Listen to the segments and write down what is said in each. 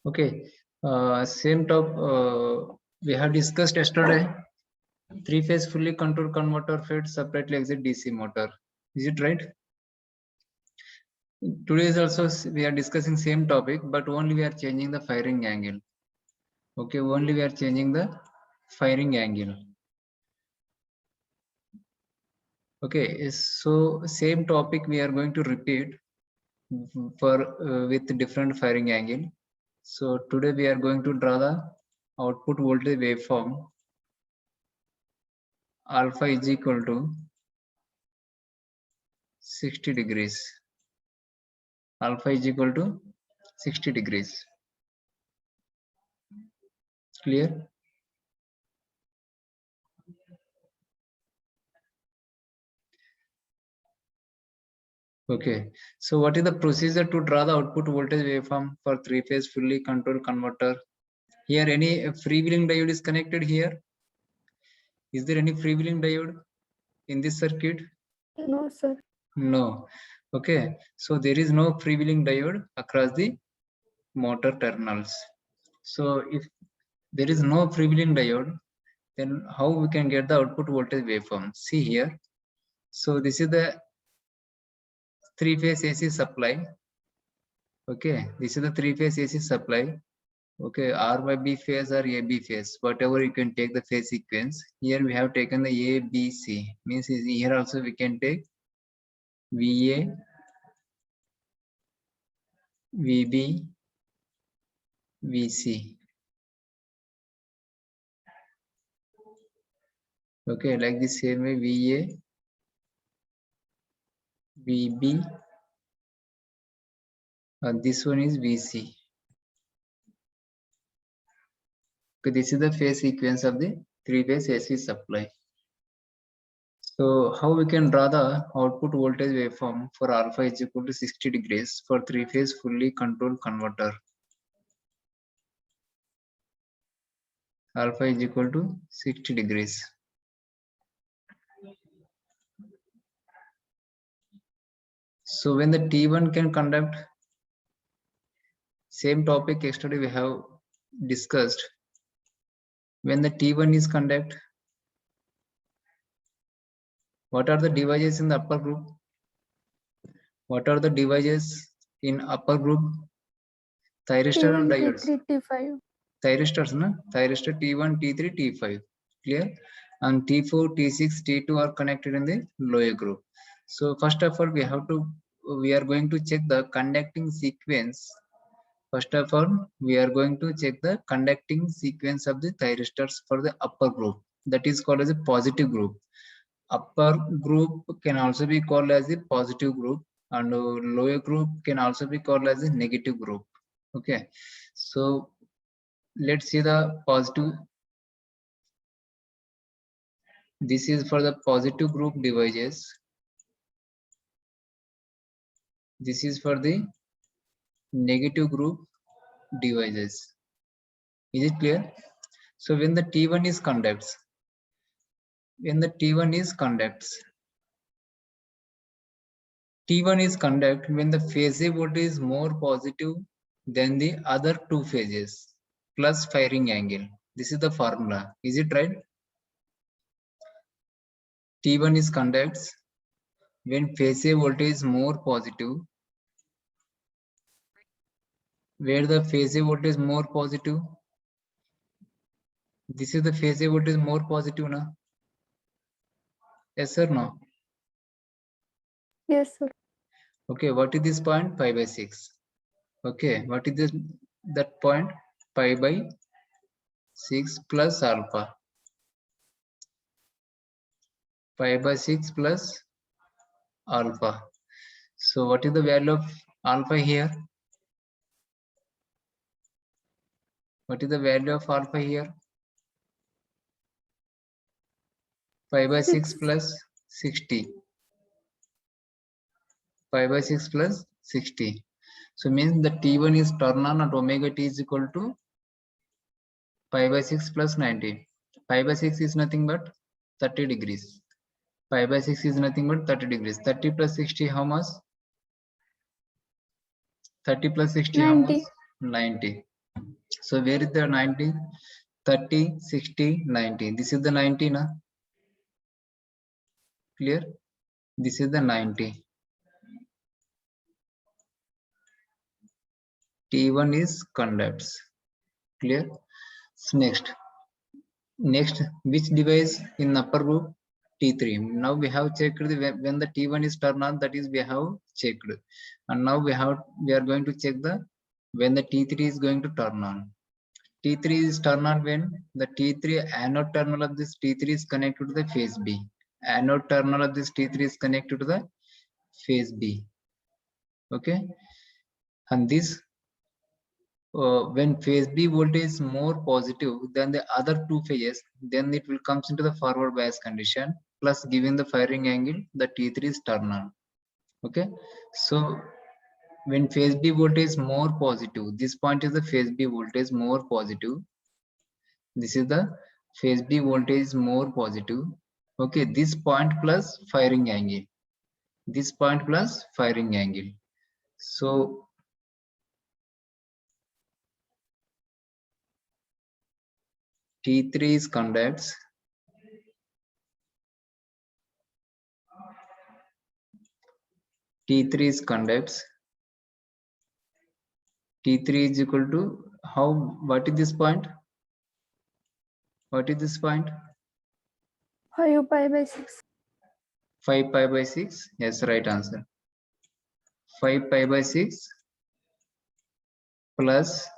Okay, same top we have discussed yesterday. Three-phase fully controlled converter fed separately exit DC motor. Is it right? Today is also we are discussing same topic, but only we are changing the firing angle. Okay, only we are changing the firing angle. Okay, so same topic we are going to repeat for with different firing angle. So today we are going to draw the output voltage waveform. Alpha is equal to 60 degrees. Alpha is equal to 60 degrees. Clear? Okay. So what is the procedure to draw the output voltage waveform for three-phase fully controlled converter? Here any freewheeling diode is connected here. Is there any freewheeling diode in this circuit? No, sir. No. Okay. So there is no freewheeling diode across the motor terminals. So if there is no freewheeling diode, then how we can get the output voltage waveform? See here. So this is the three-phase AC supply. Okay, this is the three-phase AC supply. Okay, R by B phase or AB phase, whatever you can take the phase sequence. Here we have taken the ABC. Means here also we can take VA, VB, VC. Okay, like the same way VA, VB, and this one is VC. Okay, this is the phase sequence of the three-phase AC supply. So how we can draw the output voltage waveform for alpha is equal to 60 degrees for three-phase fully controlled converter. Alpha is equal to 60 degrees. So when the T1 can conduct, same topic yesterday we have discussed. When the T1 is conduct, what are the devices in the upper group? What are the devices in upper group? Thyristor and diodes. T3, T5. Thyristors, na? Thyristor T1, T3, T5. Clear? And T4, T6, T2 are connected in the lower group. So first of all, we are going to check the conducting sequence. First of all, we are going to check the conducting sequence of the thyristors for the upper group. That is called as a positive group. Upper group can also be called as a positive group, and lower group can also be called as a negative group. Okay, so let's see the positive. This is for the positive group devices. This is for the negative group devices. Is it clear? So when the T1 is conducts, when the T1 is conduct when the phase voltage is more positive than the other two phases plus firing angle. This is the formula. Is it right? T1 is conducts when phase voltage is more positive. Where the phase voltage is more positive? This is the phase voltage more positive, na? Yes or no? Yes, sir. Okay, what is this point? Pi by 6. Okay, what is this that point? Pi by 6 plus alpha. Pi by 6 plus alpha. So what is the value of alpha here? What is the value of alpha here? Pi by 6 plus 60. Pi by 6 plus 60. So means the T1 is turn on at omega t is equal to pi by 6 plus 90. Pi by 6 is nothing but 30 degrees. Pi by 6 is nothing but 30 degrees. 30 plus 60 how much? 30 plus 60 how much? 90. So where is the 90? 30, 60, 90. This is the 90 na? Clear? This is the 90. T1 is conducts. Clear? Next, which device in upper group? T3. Now we have checked when the T1 is turned on, that is we have checked, and now we are going to check the when the T3 is going to turn on. T3 is turned on when the T3 anode terminal of this T3 is connected to the phase B. Anode terminal of this T3 is connected to the phase B. Okay, and this when phase B voltage is more positive than the other two phases, then it will comes into the forward bias condition, plus giving the firing angle, the T3 is turned on. Okay, so when phase B voltage is more positive, this point is the phase B voltage more positive. This is the phase B voltage is more positive. Okay, this point plus firing angle. This point plus firing angle. So T3 is conducts. T3 is conducts. T3 is equal to how? What is this point? What is this point? 5 pi by 6. 5 pi by 6. Yes, right answer. 5 pi by 6 plus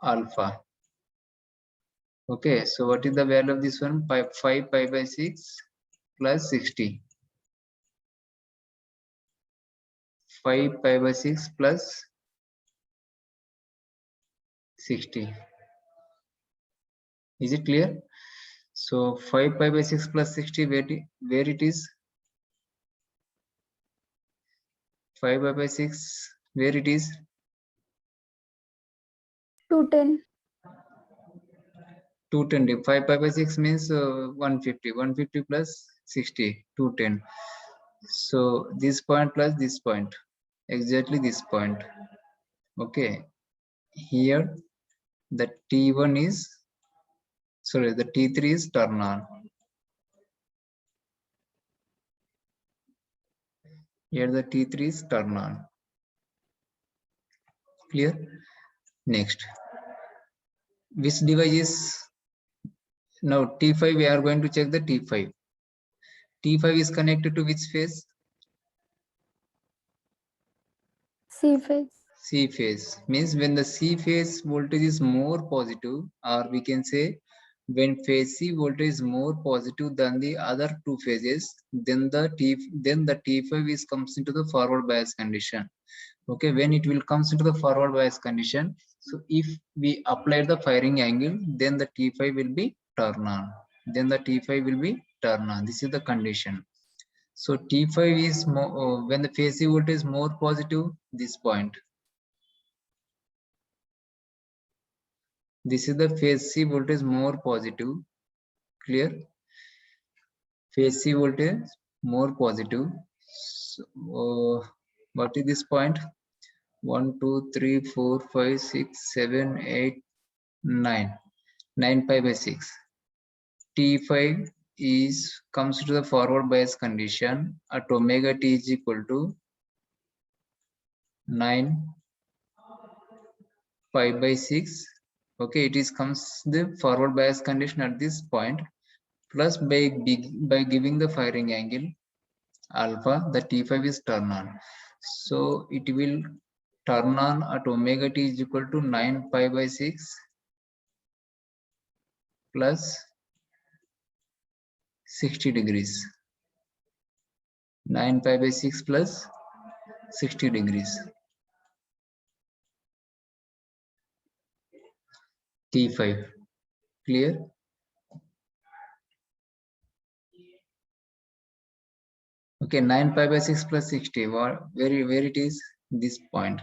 alpha. Okay, so what is the value of this one? 5 pi by 6 plus 60. 5 pi by 6 plus 60. Is it clear? So 5 pi by 6 plus 60, where it is? 5 pi by 6, where it is? 210. 220. 5 pi by 6 means 150. 150 plus 60, 210. So this point plus this point, exactly this point. Okay, here the T1 is, sorry, the T3 is turn on. Here the T3 is turn on. Clear? Next, which device is now T5? We are going to check the T5. T5 is connected to which phase? C phase. C phase means when the C phase voltage is more positive, or we can say when phase C voltage is more positive than the other two phases, then the T5 is comes into the forward bias condition. Okay, when it will comes into the forward bias condition, so if we apply the firing angle, then the T5 will be turn on. Then the T5 will be turn on. This is the condition. So T5 is more when the phase C voltage is more positive, this point. This is the phase C voltage more positive. Clear? Phase C voltage more positive. So, what is this point? 1, 2, 3, 4, 5, 6, 7, 8, 9. 9 pi by 6. T5 is comes to the forward bias condition at omega t is equal to 9 pi by 6. Okay, it is comes the forward bias condition at this point, plus by giving the firing angle alpha, the T5 is turn on. So it will turn on at omega t is equal to 9 pi by 6 plus 60 degrees. 9 pi by 6 plus 60 degrees. T5. Clear? Okay, 9 pi by 6 plus 60. Where it is? This point.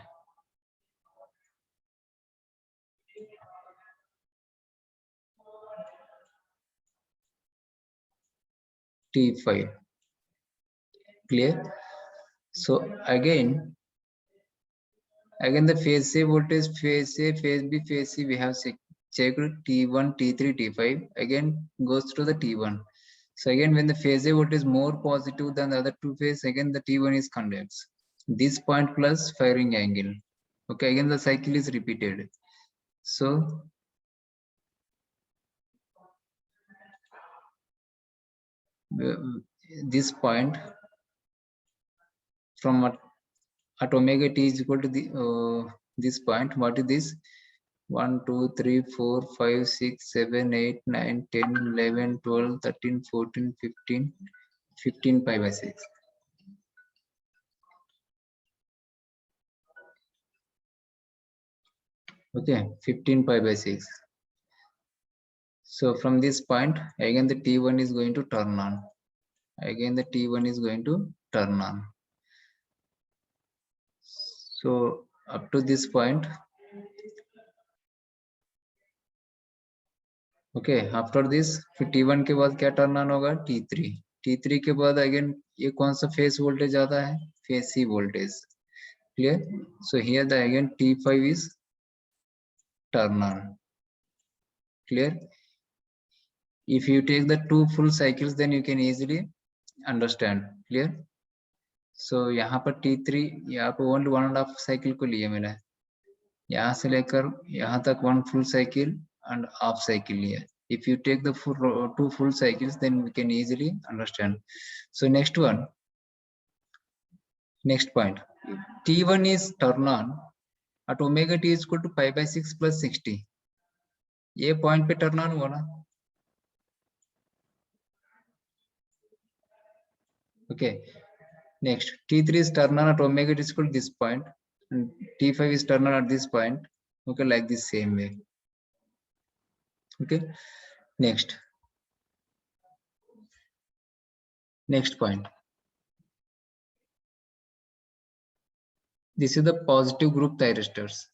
T5. Clear? So again the phase A voltage, phase A, phase B, phase C, we have checked T1, T3, T5. Again goes through the T1. So again, when the phase A voltage is more positive than the other two phase, again the T1 is conducts. This point plus firing angle. Okay, again the cycle is repeated. So this point from at omega t is equal to the this point. What is this? 1, 2, 3, 4, 5, 6, 7, 8, 9, 10, 11, 12, 13, 14, 15, 15 pi by 6. Okay, 15 pi by 6. So from this point, again the T1 is going to turn on. Again the T1 is going to turn on. So up to this point, okay, after this फिर T1 के बाद क्या turn on होगा? T3. T3 के बाद again ये कौन सा फेस वोल्टेज आता है? Face C voltage. Clear? So here the again T5 is turn on. Clear? If you take the 2 full cycles, then you can easily understand. Clear? So यहाँ पर T3 यहाँ पर only 1.5 cycle को लिया मैंने. यहाँ से लेकर यहाँ तक 1 full cycle and half cycle लिया. If you take the 2 full cycles, then we can easily understand. So next point, T1 is turn on at omega t is equal to pi by 6 plus 60. ये point पे turn on हुआ ना? Okay. Next, T3 is turn on at omega t is equal to this point, and T5 is turn on at this point. Okay, like this same way. Okay. Next point. This is the positive group thyristors.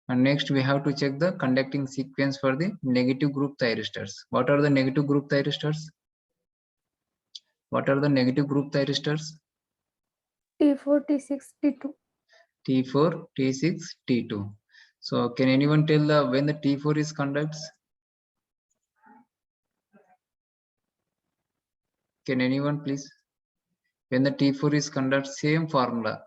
And next we have to check the conducting sequence for the negative group thyristors. What are the negative group thyristors? What are the negative group thyristors? T4, T6, T2. T4, T6, T2. So can anyone tell when the T4 is conducts? Can anyone please? When the T4 is conducts, same formula.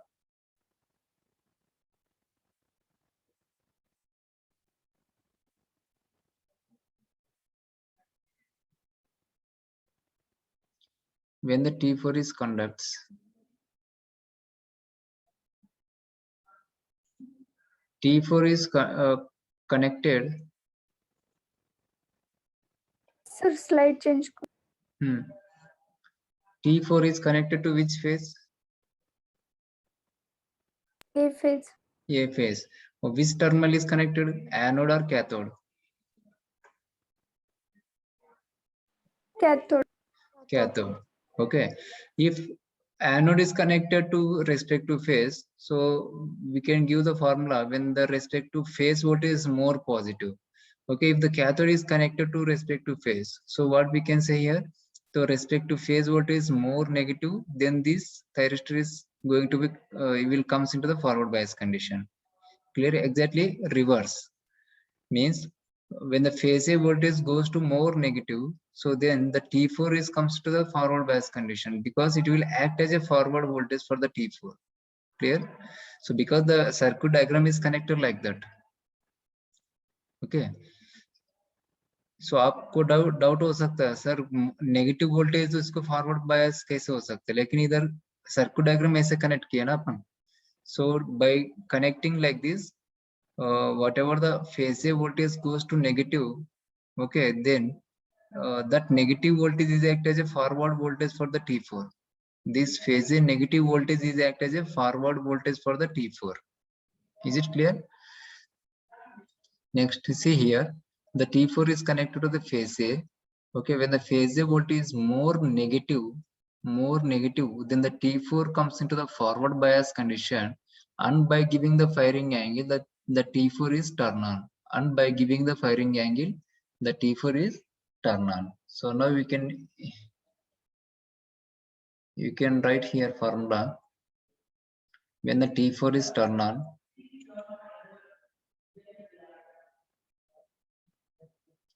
When the T4 is conducts, T4 is connected. Sir, slide change. T4 is connected to which phase? A phase. A phase. Which terminal is connected? Anode or cathode? Cathode. Cathode. Okay. If anode is connected to respective phase, so we can give the formula when the respective phase voltage is more positive. Okay, if the cathode is connected to respective phase, so what we can say here, the respective phase voltage is more negative, then this thyristor is going to be it will comes into the forward bias condition. Clear? Exactly reverse means when the phase A voltage goes to more negative, so then the T4 is comes to the forward bias condition because it will act as a forward voltage for the T4. Clear? So because the circuit diagram is connected like that. Okay. So आपको doubt हो सकता है sir negative voltage तो इसको forward bias कैसे हो सकता है, लेकिन इधर सर्किट डायग्राम ऐसे कनेक्ट किया ना अपन. So by connecting like this, whatever the phase A voltage goes to negative, okay, then that negative voltage is act as a forward voltage for the T4. This phase A negative voltage is act as a forward voltage for the T4. Is it clear? Next, see here. the T4 is connected to the phase A. Okay, when the phase A voltage is more negative, then the T4 comes into the forward bias condition, and by giving the firing angle, the T4 is turn on, and by giving the firing angle, the T4 is turn on. So now you can write here formula. When the T4 is turn on,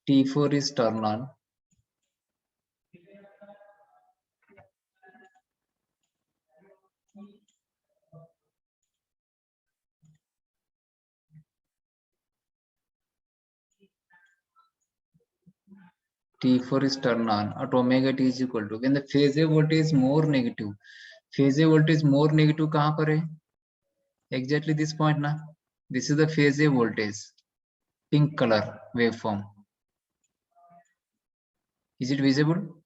T4 is turn on, T4 is turn on at omega t is equal to, when the phase A voltage is more negative, phase A voltage more negative कहाँ पर है? Exactly this point ना. This is the phase A voltage, pink color waveform. Is it visible?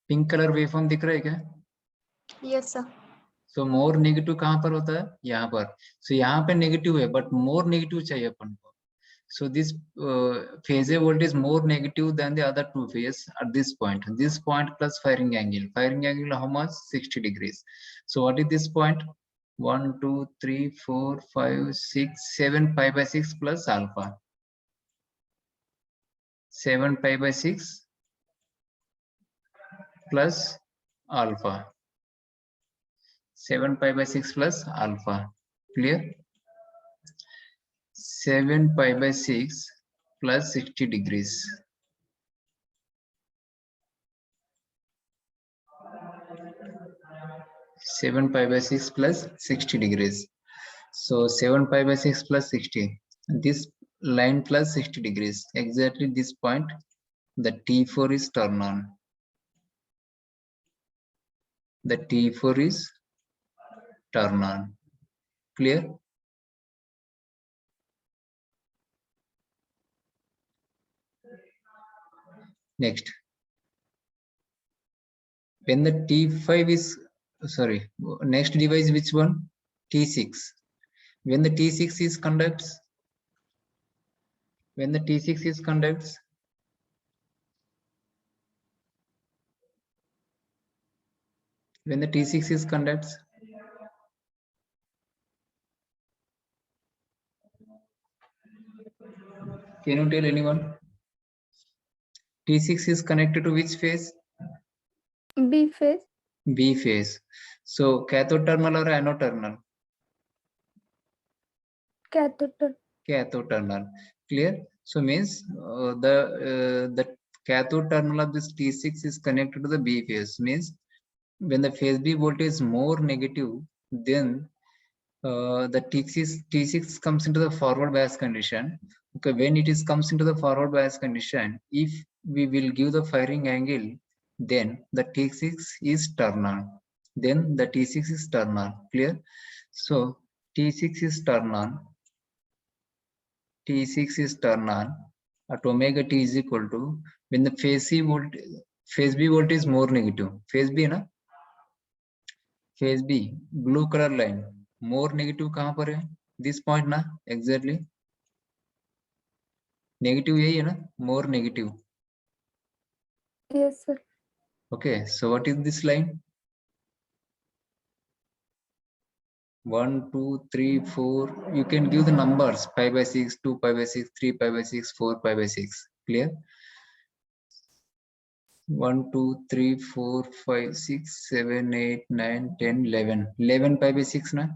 Pink color waveform दिख रहा है क्या? Yes, sir. So more negative कहाँ पर होता है? यहाँ पर. So यहाँ पे negative है, but more negative चाहिए अपन को. So this phase A voltage is more negative than the other two phases at this point. This point plus firing angle. Firing angle how much? 60 degrees. So what is this point? 1, 2, 3, 4, 5, 6, 7 pi by 6 plus alpha. 7 pi by 6 plus alpha. 7 pi by 6 plus alpha. Clear? 7 pi by 6 plus 60 degrees. 7 pi by 6 plus 60 degrees. So 7 pi by 6 plus 60. This line plus 60 degrees. Exactly this point, the T4 is turn on. The T4 is turn on. Clear? Next. When the T5 is, sorry, next device which one? T6. When the T6 is conducts, when the T6 is conducts, when the T6 is conducts, can you tell anyone? T6 is connected to which phase? B phase. B phase. So cathode terminal or anode terminal? Cathode. Cathode terminal. Clear? So means the cathode terminal of this T6 is connected to the B phase. Means when the phase B voltage is more negative, then the T6 comes into the forward bias condition. Okay, when it is comes into the forward bias condition, if we will give the firing angle, then the T6 is turn on. Then the T6 is turn on. Clear? So T6 is turn on. T6 is turn on at omega t is equal to, when the phase B voltage is more negative. Phase B ना? Phase B, blue color line. More negative कहाँ पर है? This point ना? Exactly. Negative यही है ना? More negative. Yes, sir. Okay, so what is this line? 1, 2, 3, 4. You can give the numbers: pi by 6, 2 pi by 6, 3 pi by 6, 4 pi by 6. Clear? 1, 2, 3, 4, 5, 6, 7, 8, 9, 10, 11. 11 pi by 6 na?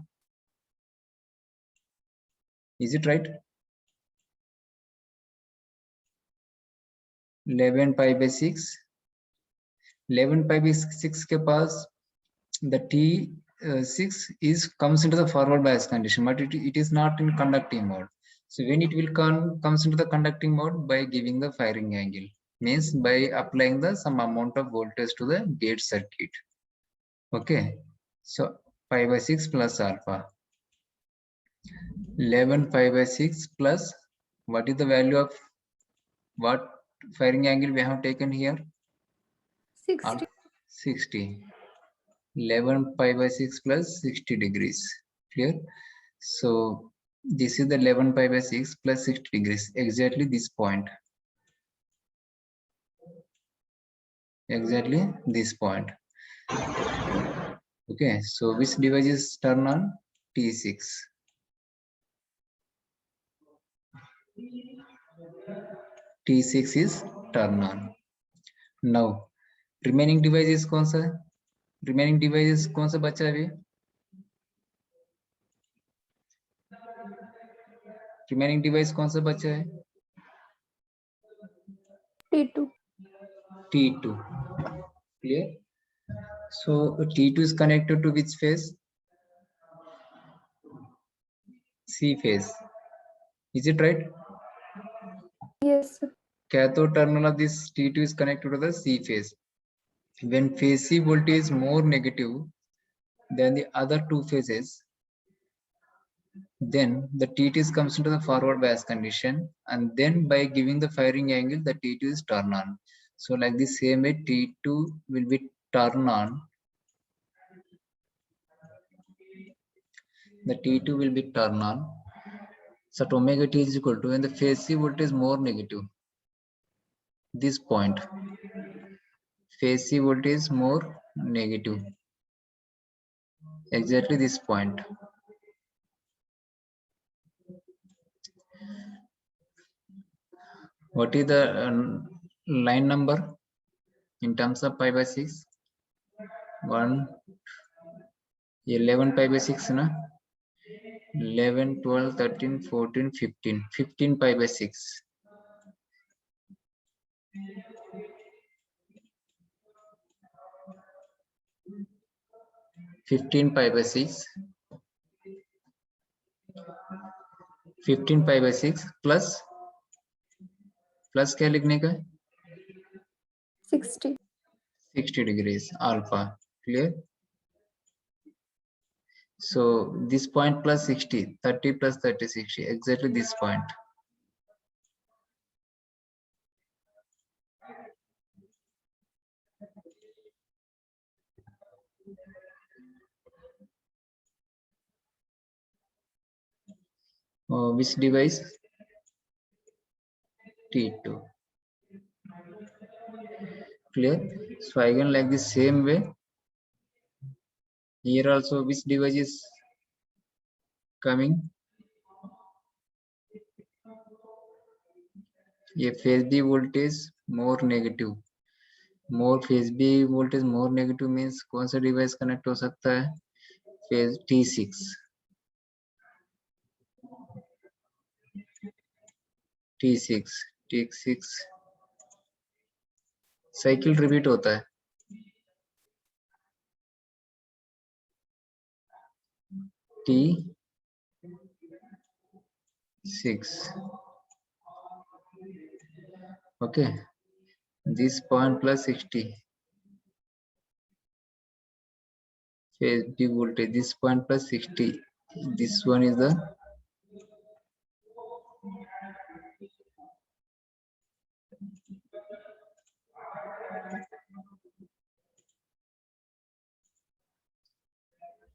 Is it right? 11 pi by 6. 11 pi by 6 के पास the T6 is comes into the forward bias condition, but it is not in conducting mode. So when it will comes into the conducting mode, by giving the firing angle, means by applying the some amount of voltage to the gate circuit. Okay, so pi by 6 plus alpha. 11 pi by 6 plus, what is the value of what firing angle we have taken here? 60. 60. 11 pi by 6 plus 60 degrees. Clear? So This is the 11 pi by 6 plus 60 degrees, exactly this point. Exactly this point. Okay, so which device is turn on? T6. T6 is turn on. Now, remaining device is कौन सा? Remaining device is कौन सा बचा अभी? Remaining device कौन सा बचा है? T2. T2. Clear? So T2 is connected to which phase? C phase. Is it right? Yes, sir. Cathode terminal of this T2 is connected to the C phase. When phase C voltage is more negative than the other two phases, then the T2 comes into the forward bias condition, and then by giving the firing angle, the T2 is turn on. So like the same way, T2 will be turn on. The T2 will be turn on. So at omega T is equal to when the phase C voltage is more negative. This point, phase C voltage is more negative. Exactly this point. What is the line number in terms of pi by 6? 1, 11 pi by 6, na? 11, 12, 13, 14, 15. 15 pi by 6. 15 pi by 6. 15 pi by 6 plus क्या लिखने का? 60. 60 degrees alpha. Clear? So this point plus 60, 30 plus 30, 60, exactly this point. Which device? T2. Clear? So again, like the same way, here also which device is coming? A phase B voltage more negative. More phase B voltage more negative means कौन सा device connect हो सकता है? Phase T6. T6. T6. Cycle repeat होता है. T6. Okay. This point plus 60. Phase B voltage. This point plus 60. This one is the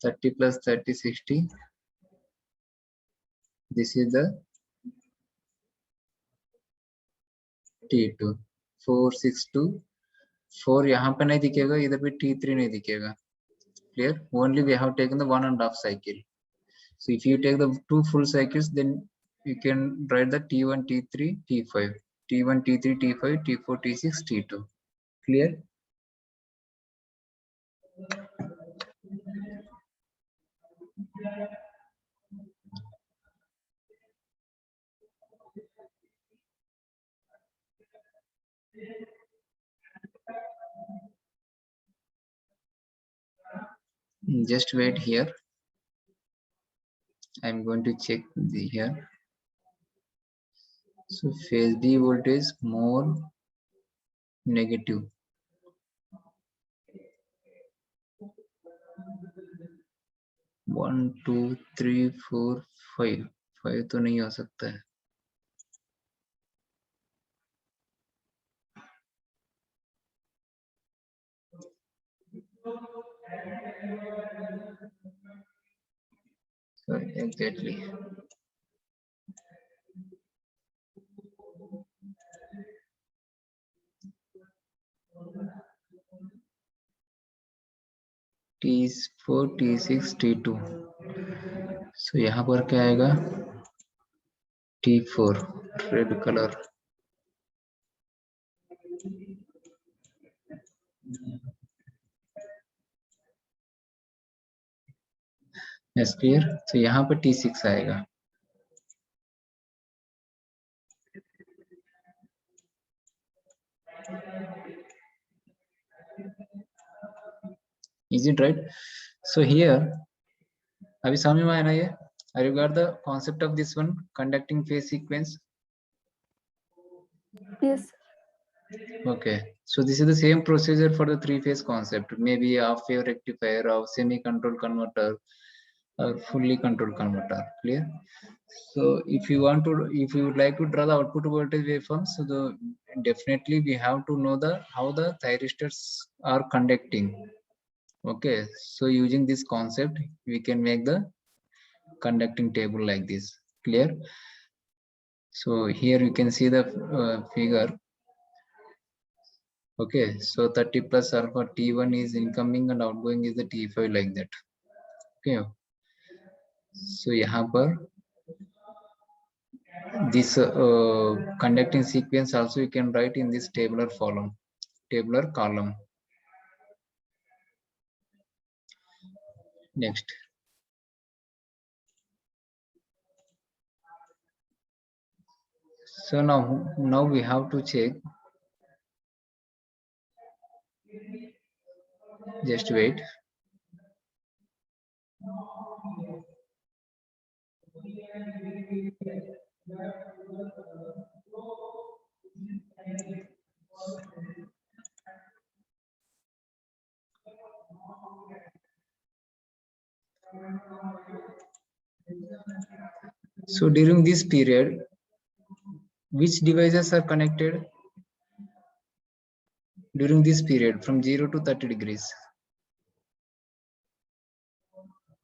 +30 plus 30, 60. This is the T2. 4, 6, 2. 4 यहाँ पे नहीं दिखेगा, इधर भी T3 नहीं दिखेगा. Clear? Only we have taken the 1.5 cycle. So if you take the 2 full cycles, then you can write the T1, T3, T5. T1, T3, T5, T4, T6, T2. Clear? Just wait here. I'm going to check the here. So phase B voltage more negative. 1, 2, 3, 4, 5. 5 तो नहीं हो सकता है. Sorry, exactly. T4 T6 T2. सो यहाँ पर क्या आएगा T4 red colour. Yes clear. तो यहाँ पर T6 आएगा. Is it right? So here, अभी समझ में आया ना ये? I regard the concept of this one conducting phase sequence. Yes. Okay, so this is the same procedure for the three-phase concept. Maybe a half-wave rectifier or semi-control converter or fully controlled converter. Clear? So if you would like to draw the output voltage waveform, so definitely we have to know how the thyristors are conducting. Okay, so using this concept, we can make the conducting table like this. Clear? So here you can see the figure. Okay, so 30 plus alpha T1 is incoming and outgoing is the T5 like that. Okay, so यहाँ पर this conducting sequence also you can write in this tabular column. Next, so now we have to check. Just wait. So during this period, which devices are connected during this period from 0 to 30 degrees?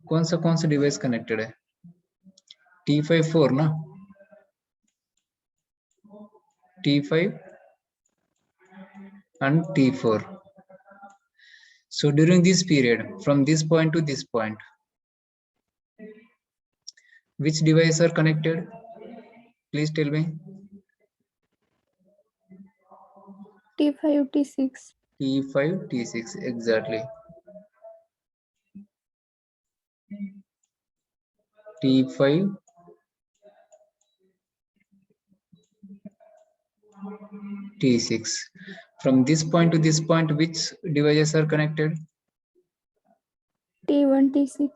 कौन सा device connected है? T5 4 ना? T5 and T4. So during this period, from this point to this point, which devices are connected? Please tell me. T5, T6. T5, T6, exactly. T5, T6. From this point to this point, which devices are connected? T1, T6.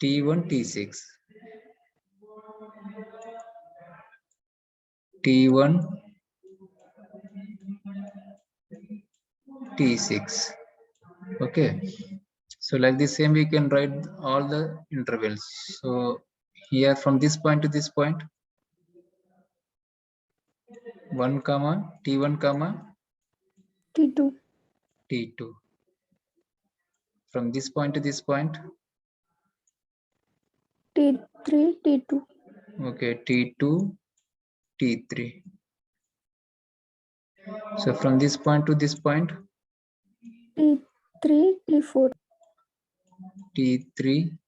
T1, T6. T1, T6. Okay. So like the same, we can write all the intervals. So here from this point to this point, 1 comma T1 comma T2. T2. From this point to this point, T3, T2. okay, T2, T3. So from this point to this point, T3, T4. T3,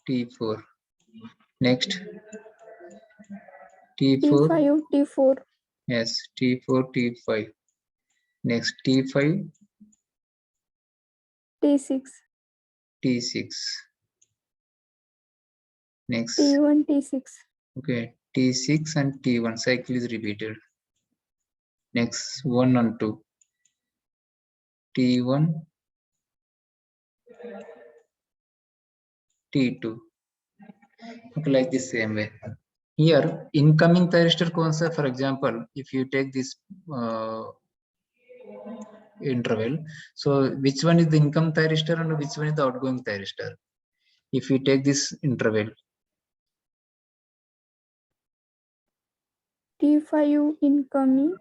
T4. Next, T4. T5, T4. Yes, T4, T5. Next, T5, T6. T6. Next, T1, T6. okay, T6 and T1 cycle is repeated. Next, 1 and 2. T1, T2. Okay, like this same way. Here, incoming thyristor concept, for example, if you take this interval, so which one is the incoming thyristor and which one is the outgoing thyristor? If you take this interval, T5 incoming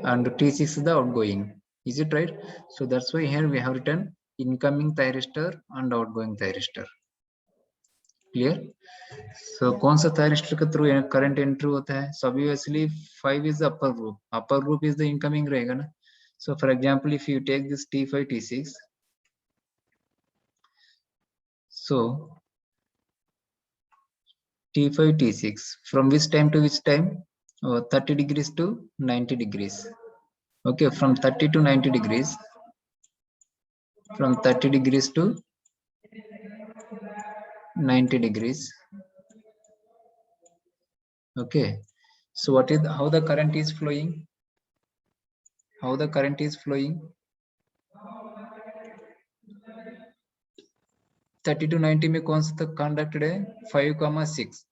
and T6 is the outgoing. Is it right? So that's why here we have written incoming thyristor and outgoing thyristor. Clear. So कौन सा thyristor के through current entry होता है? So obviously 5 is upper loop is the incoming रहेगा ना. So for example if you take this T5 T6, so T5 T6 from which time to which time? 30 degrees to 90 degrees. Okay, from 30 to 90 degrees, from 30 degrees to 90 degrees. Okay, so what is how the current is flowing? How the current is flowing? 30 to 90 में कौन सा तक conducted है? 5,6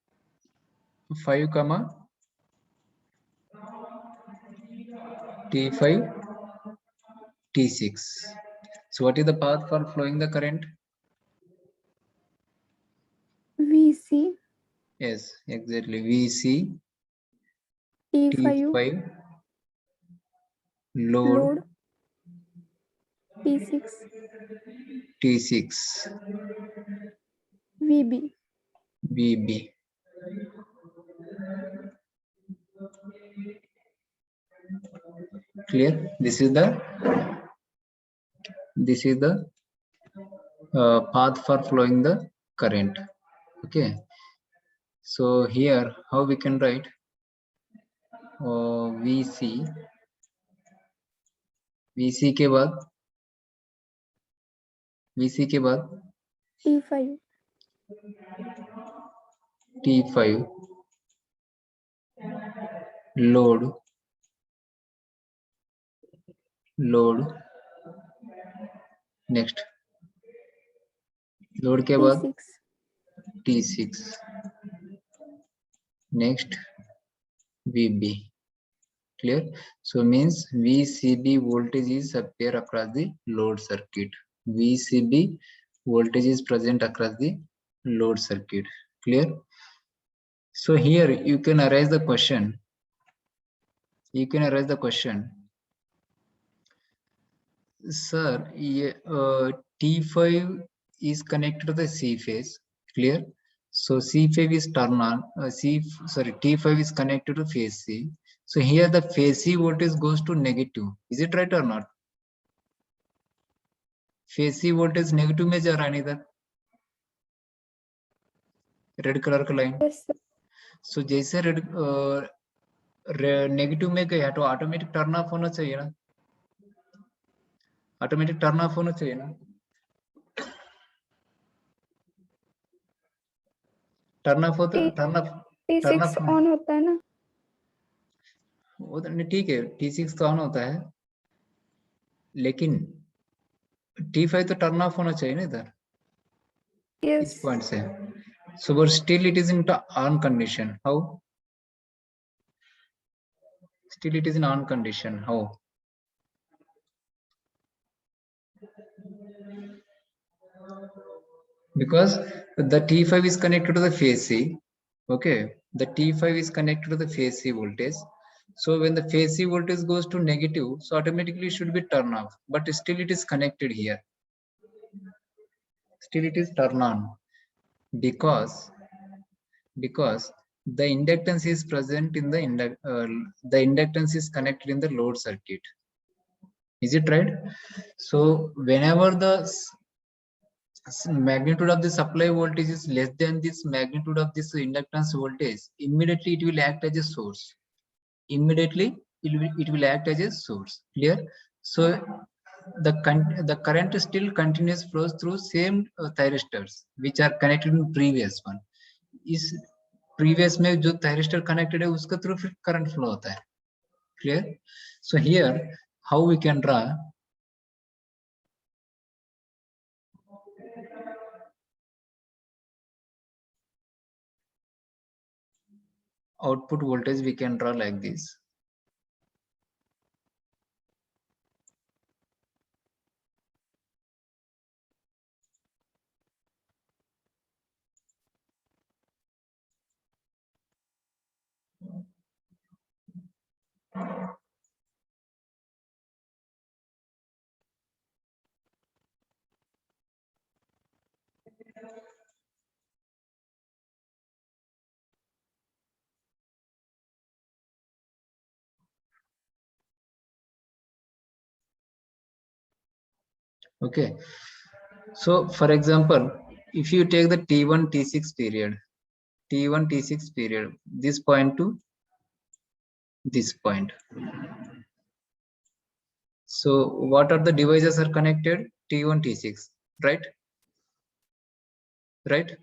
5, T5 T6. So what is the path for flowing the current? VC Yes, exactly. VC T5 T5 load load T6 T6 VB. VB. Clear? This is the path for flowing the current. Okay, so here how we can write VC के बाद T5 T5 load next load के बाद T6 T6 next VB. Clear? So means VCB voltage is appear across the load circuit. VCB voltage is present across the load circuit. Clear? So here you can arise the question. Sir, T5 is connected to the C phase. Clear? So C phase is turn on. T5 is connected to phase C. So here the phase C voltage goes to negative. Is it right or not? phase C voltage negative में जा रहा है इधर red colour का line. yes sir. सो जैसे red negative में गया तो ऑटोमेटिक टर्न ऑफ होना चाहिए ना. टर्न ऑफ T6 ऑन होता है ना. वो तो नहीं, ठीक है T6 तो ऑन होता है लेकिन T5 तो टर्न ऑफ होना चाहिए ना इधर इस Yes. पॉइंट से. So but still it is in on condition. How? Still it is in on condition. How? Because the T5 is connected to the phase C. Okay, the T5 is connected to the phase C voltage. So when the phase C voltage goes to negative, so automatically it should be turn off, but still it is connected here. Still it is turn on because the inductance is present in the inductance is connected in the load circuit. Is it right? So whenever the magnitude of the supply voltage is less than this magnitude of this inductance voltage, immediately it will act as a source. It will act as a source. Clear? So the current still continuous flows through same thyristors which are connected in previous one. इस previous में जो thyristor connected है उसका through फिर current flow होता है. Clear? So here how we can draw output voltage, we can draw like this. Okay. So for example, if you take the T1, T6 period, T1, T6 period, this point to this point. So what are the devices are connected? T1, T6, right? Right?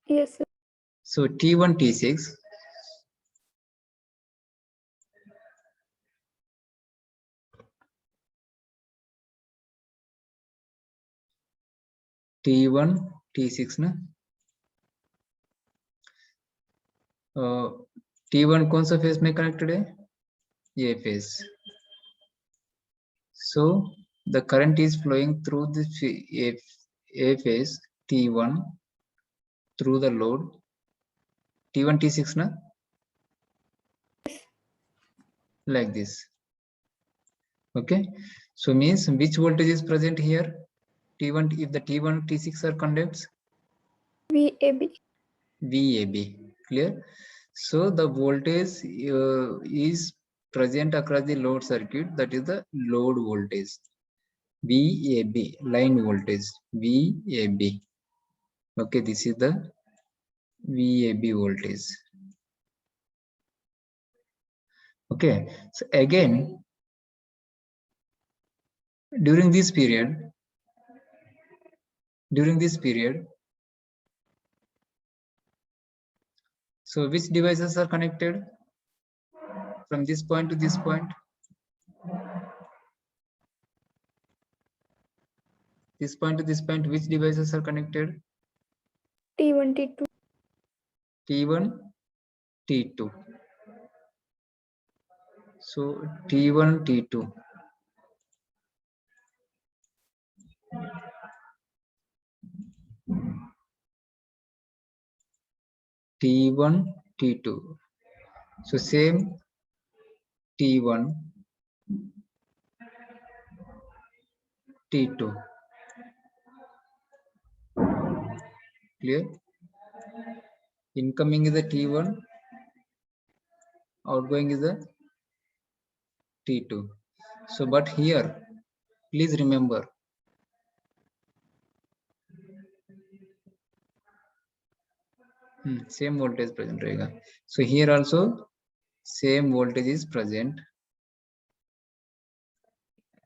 Yes, sir. So T1, T6, T1, T6 ना T1 कौन सा phase में connected है? ये phase. So the current is flowing through the A phase T1 through the load T1 T6 na, like this. Okay, so means which voltage is present here? T1, if the T1 T6 are conducts, VAB. VAB, clear? So the voltage is present across the load circuit, that is the load voltage, VAB, line voltage, VAB. Okay, this is the VAB voltage. Okay, so again, during this period, so which devices are connected from this point to this point? This point to this point, which devices are connected? T1, T2. T1, T2. So T1, T2. T1, T2. So same T1, T2. Clear? Incoming is the T1, outgoing is the T2. So but here, please remember, same voltage present रहेगा. So here also same voltage is present.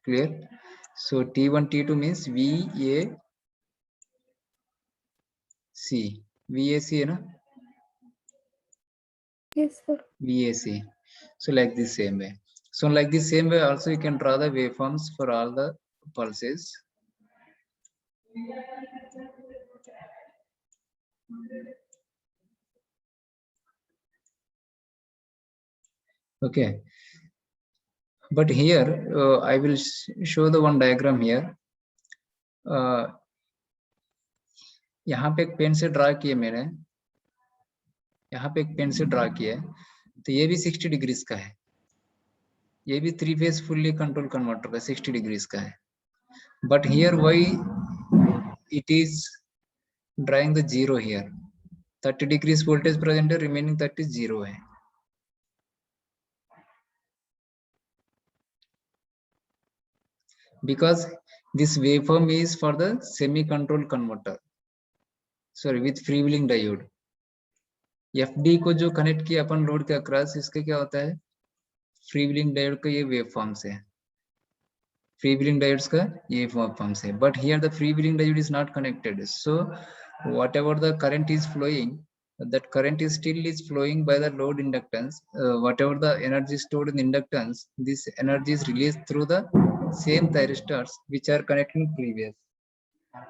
Clear? So T1, T2 means VAC. VAC है ना? Yes, sir. VAC. So like this same way. So like this same way also you can draw the waveforms for all the pulses. Okay. But here I will show the one diagram here. यहाँ पे एक pen से draw किया मैंने, यहाँ पे एक pen से ड्रा किया है, तो ये भी 60 डिग्रीज का है, ये भी 3 फेज फुल्ली कंट्रोल कन्वर्टर का 60 डिग्रीज का है. But here why it is drawing the zero here, 30 degrees voltage present है, रिमेनिंग 30 जीरो है. Because this waveform is for the semi-control converter, sorry, with freewheeling diode. FD को जो connect किया अपन load के across, इसके क्या होता है? फ्रीव्हीलिंग डायोड का ये वेवफॉर्म्स है, फ्रीव्हीलिंग डायोड्स का ये वेवफॉर्म्स है. But here the freewheeling diode is not connected, so whatever the current is flowing, that current is still is flowing by the load inductance. Whatever the energy stored in inductance, this energy is released through the same thyristors which are connected in previous.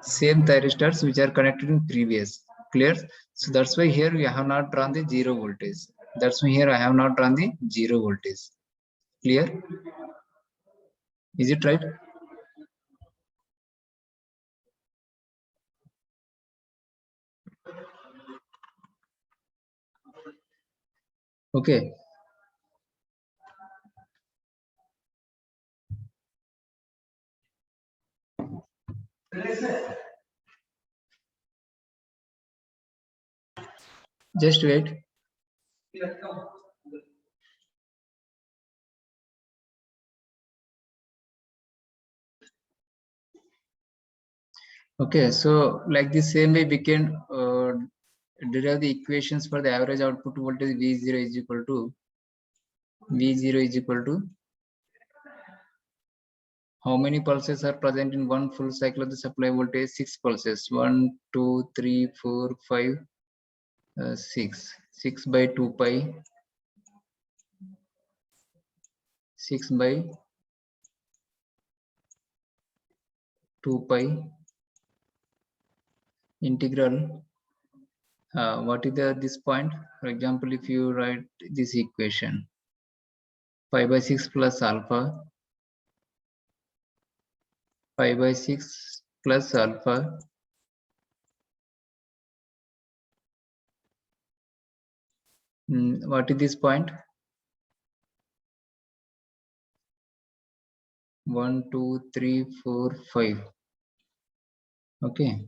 Same thyristors which are connected in previous. Clear? So that's why here we have not drawn the zero voltage. That's why here I have not drawn the zero voltage. Clear? Is it right? Okay. Just wait. Okay, so like the same way we can derive the equations for the average output voltage V0 is equal to how many pulses are present in one full cycle of the supply voltage? 6 pulses. 1, 2, 3, 4, 5, 6. 6 by 2 pi. 6 by 2 pi integral. What is this point? For example, if you write this equation, pi by 6 plus alpha, pi by 6 plus alpha, what is this point? 1, 2, 3, 4, 5. Okay,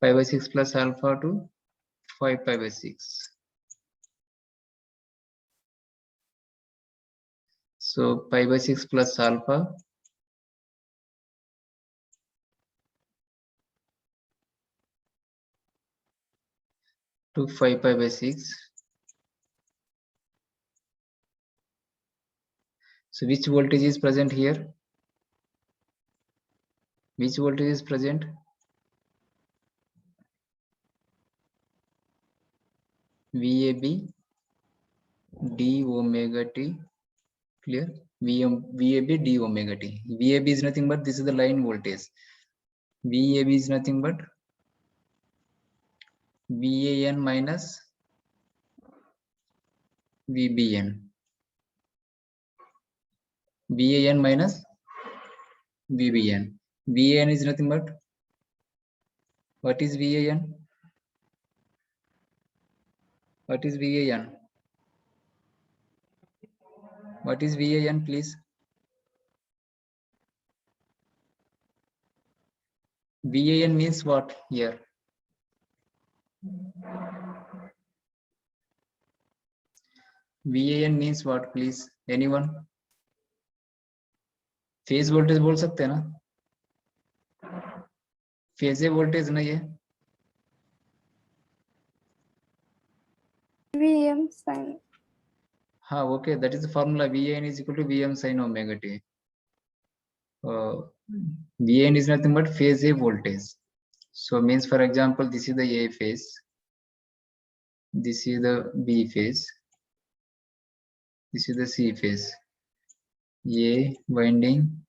pi by 6 plus alpha to 5 pi by 6. So pi by 6 plus alpha to 5 pi by 6. So which voltage is present here? Which voltage is present? VAB d omega t. Clear? VAB d omega t. VAB is nothing but this is the line voltage. VAB is nothing but VAN minus VBN. VAN minus VBN. VAN is nothing but, what is VAN? What is VAN? What is VAN, please? VAN means what here? VAN means what, please? Anyone? Phase voltage बोल सकते हैं ना? फेजे voltage ना ये? VM sin. हाँ, okay, that is the formula. VAN is equal to VM sin omega t. VAN is nothing but phase A voltage. So means, for example, this is the A phase, this is the B phase, this is the C phase. A winding,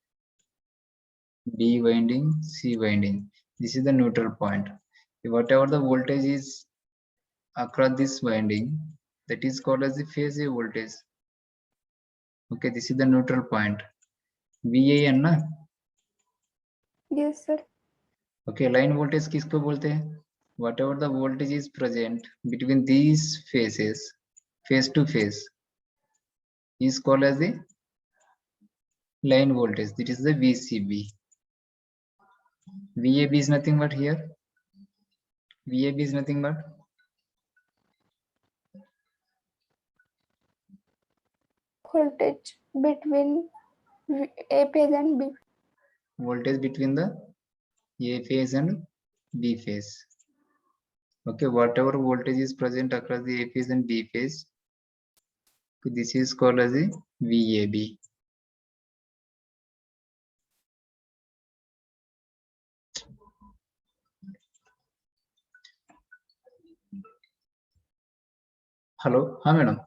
B winding, C winding. This is the neutral point. Whatever the voltage is across this winding, that is called as the phase A voltage. Okay, this is the neutral point. VAN ना? Yes, sir. Okay, line voltage किसको बोलते हैं? Whatever the voltage is present between these phases, phase to phase, is called as the line voltage. That is the VCB. VAB is nothing but here. VAB is nothing but Voltage between A phase and B. voltage between the A phase and B phase. Okay, whatever voltage is present across the A phase and B phase, this is called as the VAB. Hello, हाँ madam.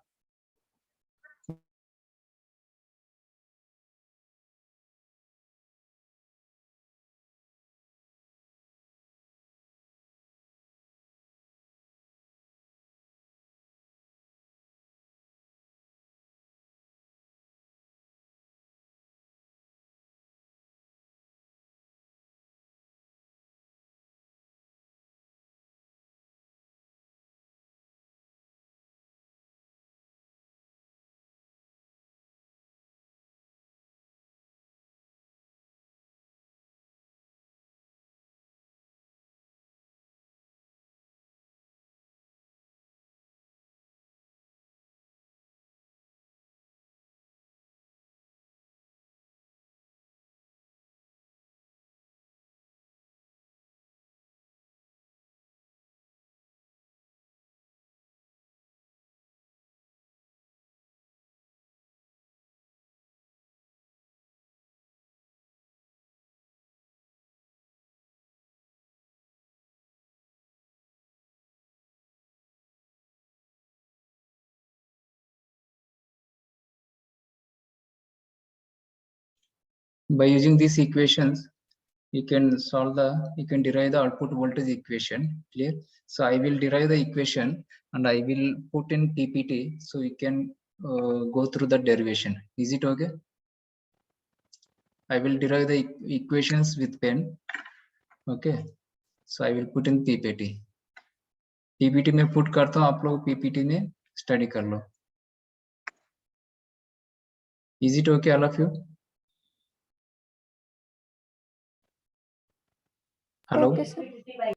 By using these equations, you can derive the output voltage equation. Clear? So I will derive the equation and I will put in PPT so you can go through the derivation. Is it okay? I will derive the equations with pen. Okay. So I will put in PPT. PPT में put करता हूँ, आप लोग PPT में study कर लो. Is it okay, all of you? Hello. Okay, sir.